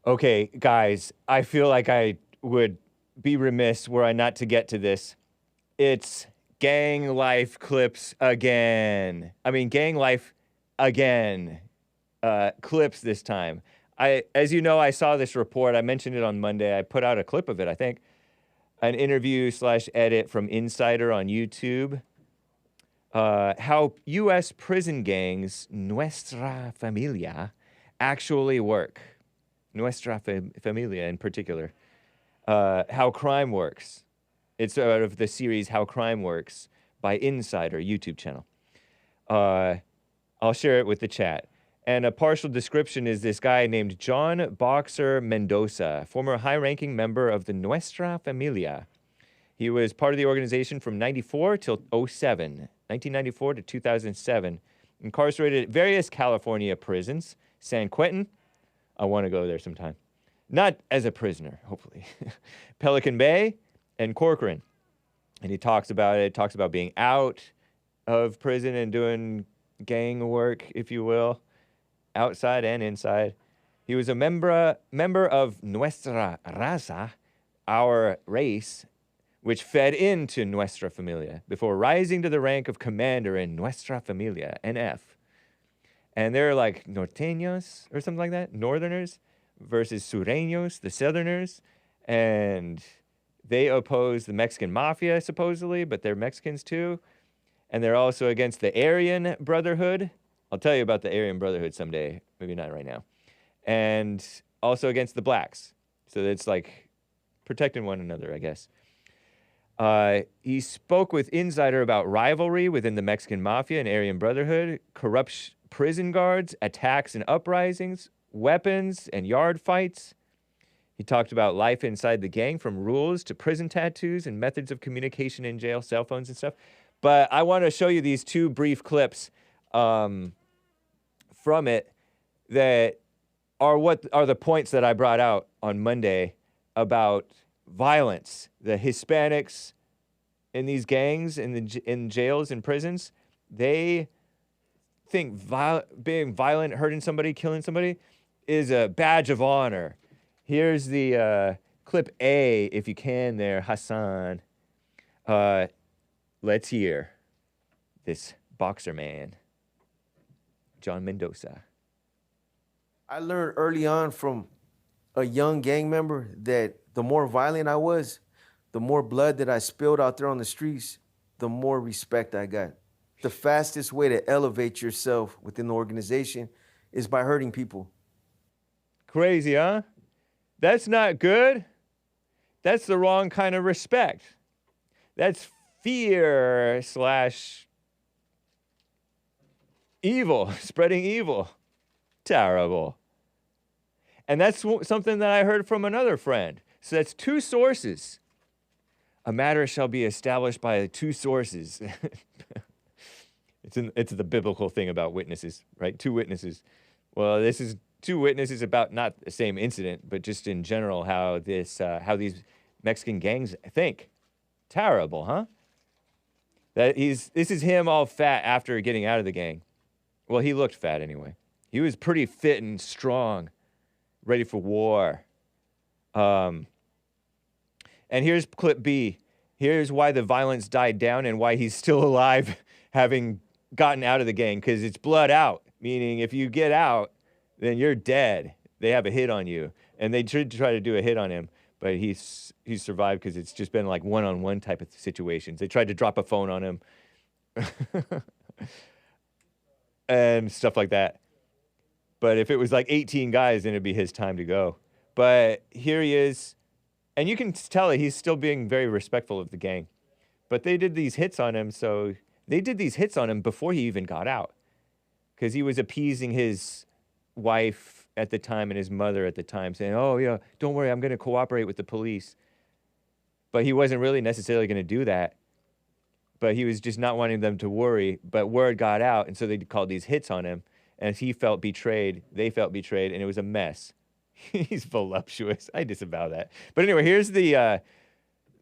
Okay, guys, I feel like I would be remiss were I not to get to this. It's gang life clips again. I mean, gang life again. Clips this time. As you know, I saw this report. I mentioned it on Monday. I put out a clip of it, I think. An interview / edit from Insider on YouTube. How U.S. prison gangs, Nuestra Familia, actually work. Nuestra Familia in particular. How crime works. It's out of the series How Crime Works by Insider YouTube channel. I'll share it with the chat. And a partial description is this guy named John Boxer Mendoza, former high-ranking member of the Nuestra Familia. He was part of the organization from 94 till 07, 1994 to 2007, incarcerated at various California prisons. San Quentin, I want to go there sometime. Not as a prisoner, hopefully. Pelican Bay and Corcoran. And he talks about it, talks about being out of prison and doing gang work, if you will, outside and inside. He was a member of Nuestra Raza, our race, which fed into Nuestra Familia before rising to the rank of commander in Nuestra Familia, NF. And they're like norteños or something like that, northerners, versus sureños, the southerners. And they oppose the Mexican mafia, supposedly, but they're Mexicans too. And they're also against the Aryan Brotherhood. I'll tell you about the Aryan Brotherhood someday, maybe not right now. And also against the blacks. So it's like protecting one another, I guess. He spoke with Insider about rivalry within the Mexican mafia and Aryan Brotherhood, corrupt prison guards, attacks and uprisings, weapons and yard fights. He talked about life inside the gang, from rules to prison tattoos and methods of communication in jail, cell phones and stuff. But I want to show you these two brief clips from it that are what are the points that I brought out on Monday about violence. The Hispanics in these gangs, in jails and prisons, they think being violent, hurting somebody, killing somebody is a badge of honor. Here's the clip A, if you can there, Hassan. Let's hear this boxer man, John Mendoza. I learned early on from a young gang member that the more violent I was, the more blood that I spilled out there on the streets, the more respect I got. The fastest way to elevate yourself within the organization is by hurting people. Crazy, huh? That's not good. That's the wrong kind of respect. That's fear / evil, spreading evil. Terrible. And that's something that I heard from another friend. So that's two sources. A matter shall be established by two sources. It's the biblical thing about witnesses, right? Two witnesses. Well, this is two witnesses about not the same incident, but just in general how these Mexican gangs think. Terrible, huh? This is him all fat after getting out of the gang. Well, he looked fat anyway. He was pretty fit and strong, ready for war. And here's clip B. Here's why the violence died down and why he's still alive, having gotten out of the gang, because it's blood out, meaning if you get out, then you're dead. They have a hit on you. And they tried to try to do a hit on him, but he's survived because it's just been like one-on-one type of situations. They tried to drop a phone on him and stuff like that. But if it was like 18 guys, then it'd be his time to go. But here he is. And you can tell that he's still being very respectful of the gang. But they did these hits on him, so they did these hits on him before he even got out. Because he was appeasing his wife at the time and his mother at the time, saying, oh, yeah, don't worry, I'm going to cooperate with the police. But he wasn't really necessarily going to do that. But he was just not wanting them to worry. But word got out, and so they called these hits on him. And he felt betrayed, they felt betrayed, and it was a mess. He's voluptuous. I disavow that. But anyway, here's the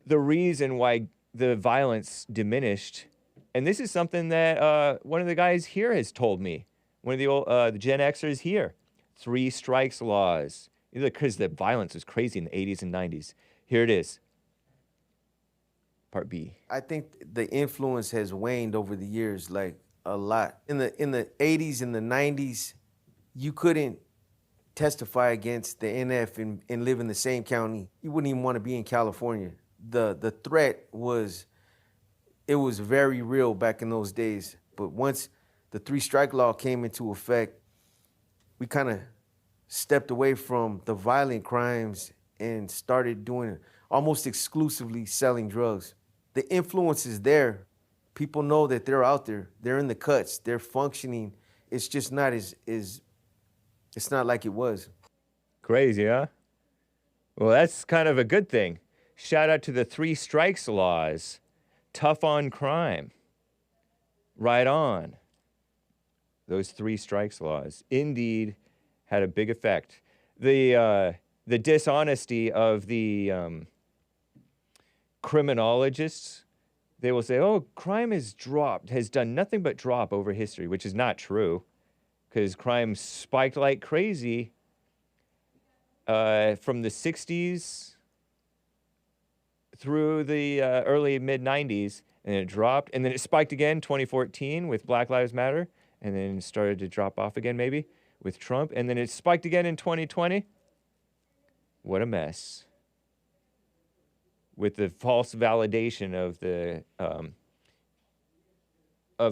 reason why the violence diminished. And this is something that one of the guys here has told me. One of the Gen Xers here. 3 strikes laws Because the violence was crazy in the 80s and 90s. Here it is. Part B. I think the influence has waned over the years, like a lot. In the 80s and the 90s, you couldn't testify against the NF and live in the same county. You wouldn't even want to be in California. The threat was very real back in those days. But once the 3-strike law came into effect, we kind of stepped away from the violent crimes and started doing almost exclusively selling drugs. The influence is there. People know that they're out there. They're in the cuts. They're functioning. It's just not it's not like it was. Crazy, huh? Well, that's kind of a good thing. Shout out to the 3 strikes laws. Tough on crime. Right on. Those 3 strikes laws indeed had a big effect. The dishonesty of the criminologists, they will say, oh, crime has done nothing but drop over history, which is not true, because crime spiked like crazy from the 60s through the early mid-90s, and it dropped, and then it spiked again 2014 with Black Lives Matter, and then started to drop off again maybe with Trump, and then it spiked again in 2020. What a mess. With the false validation of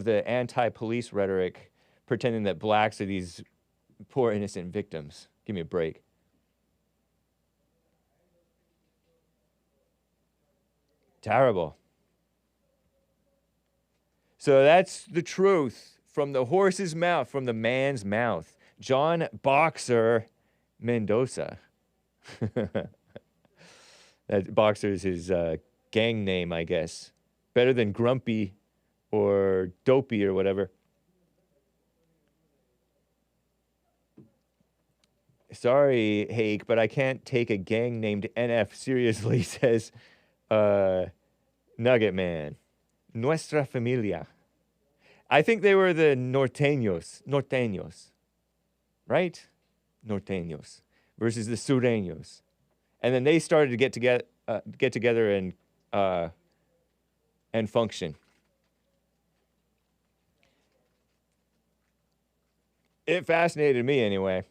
the anti-police rhetoric, pretending that blacks are these poor innocent victims. Give me a break. Terrible. So that's the truth from the horse's mouth, from the man's mouth. John Boxer Mendoza. That Boxer is his gang name, I guess. Better than Grumpy or Dopey or whatever. Sorry, Hake, but I can't take a gang named NF seriously, says Nugget Man. Nuestra Familia. I think they were the norteños, right? Norteños versus the sureños. And then they started to get together and function. It fascinated me anyway.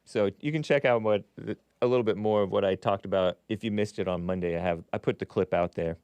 So you can check out a little bit more of what I talked about if you missed it on Monday. I put the clip out there.